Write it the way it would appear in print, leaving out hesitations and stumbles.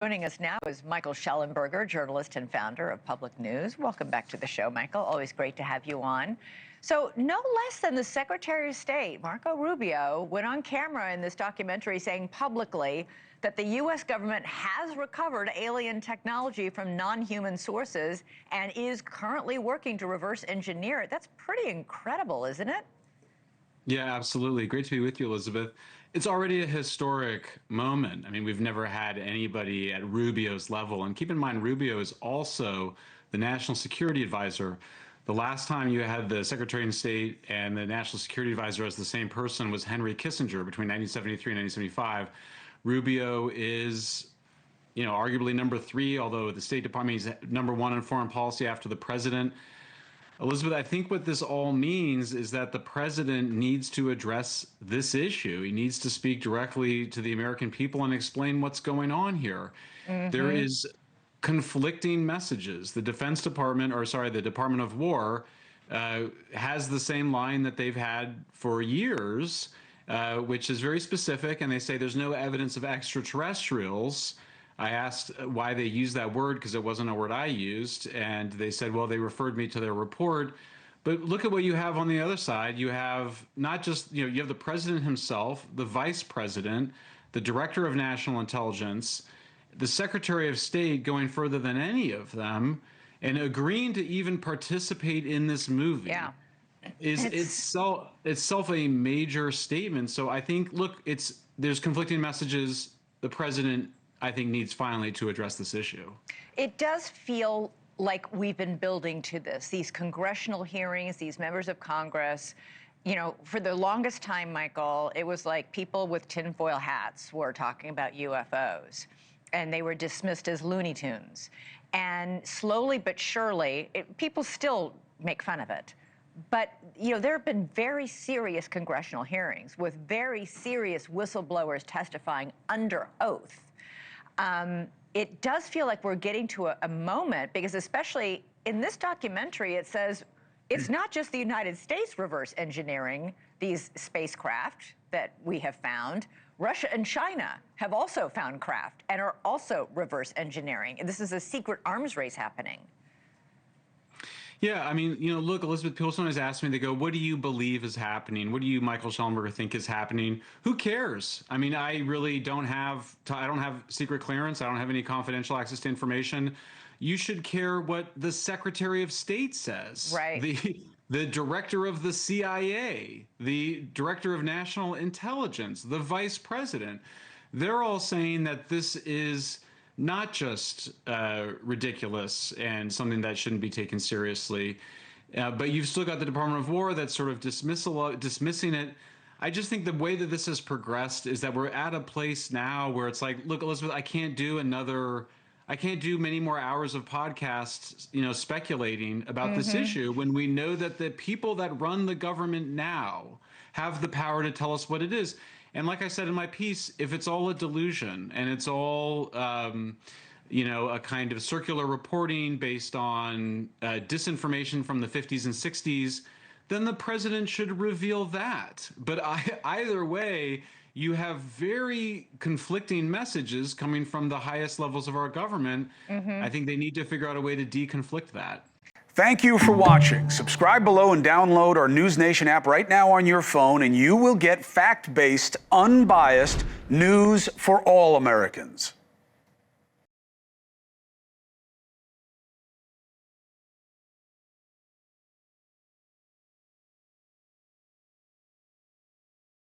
Joining us now is Michael Shellenberger, journalist and founder of Public News. Welcome back to the show, Michael. Always great to have you on. So no less than the Secretary of State, Marco Rubio, went on camera in this documentary saying publicly that the U.S. government has recovered alien technology from non-human sources and is currently working to reverse engineer it. That's pretty incredible, isn't it? Yeah, absolutely. Great to be with you, Elizabeth. It's already a historic moment. I mean, we've never had anybody at Rubio's level. And keep in mind, Rubio is also the National Security Advisor. The last time you had the Secretary of State and the National Security Advisor as the same person was Henry Kissinger between 1973 and 1975. Rubio is, arguably number three, although the State Department is number one in foreign policy after the president. Elizabeth, I think what this all means is that the president needs to address this issue. He needs to speak directly to the American people and explain what's going on here. There is conflicting messages. The the Department of War has the same line that they've had for years, which is very specific, and they say there's no evidence of extraterrestrials. I asked why they used that word because it wasn't a word I used, and they said, well, they referred me to their report. But look at what you have on the other side. You have not just, you have the president himself, the vice president, the director of national intelligence, the secretary of state going further than any of them, and agreeing to even participate in this movie. Yeah. Is itself a major statement. So I think, look, there's conflicting messages. The president, I think, needs finally to address this issue. It does feel like we've been building to this, these congressional hearings, these members of Congress. For the longest time, Michael, it was like people with tinfoil hats were talking about UFOs, and they were dismissed as Looney Tunes. And slowly but surely, people still make fun of it. But, there have been very serious congressional hearings with very serious whistleblowers testifying under oath. It does feel like we're getting to a moment, because especially in this documentary, it says it's not just the United States reverse engineering these spacecraft that we have found. Russia and China have also found craft and are also reverse engineering. And this is a secret arms race happening. Yeah, I mean, look, Elizabeth, people sometimes ask me, they go, what do you believe is happening? What do you, Michael Shellenberger, think is happening? Who cares? I mean, I really don't have secret clearance. I don't have any confidential access to information. You should care what the Secretary of State says. Right. The director of the CIA, the director of national intelligence, the vice president. They're all saying that this is not just ridiculous and something that shouldn't be taken seriously, but you've still got the Department of War that's sort of dismissing it. I just think the way that this has progressed is that we're at a place now where it's like, look, Elizabeth, I can't do many more hours of podcasts, speculating about this issue when we know that the people that run the government now have the power to tell us what it is. And like I said in my piece, if it's all a delusion and it's all, a kind of circular reporting based on disinformation from the 50s and 60s, then the president should reveal that. But either way, you have very conflicting messages coming from the highest levels of our government. I think they need to figure out a way to deconflict that. Thank you for watching. Subscribe below and download our NewsNation app right now on your phone, and you will get fact-based, unbiased news for all Americans.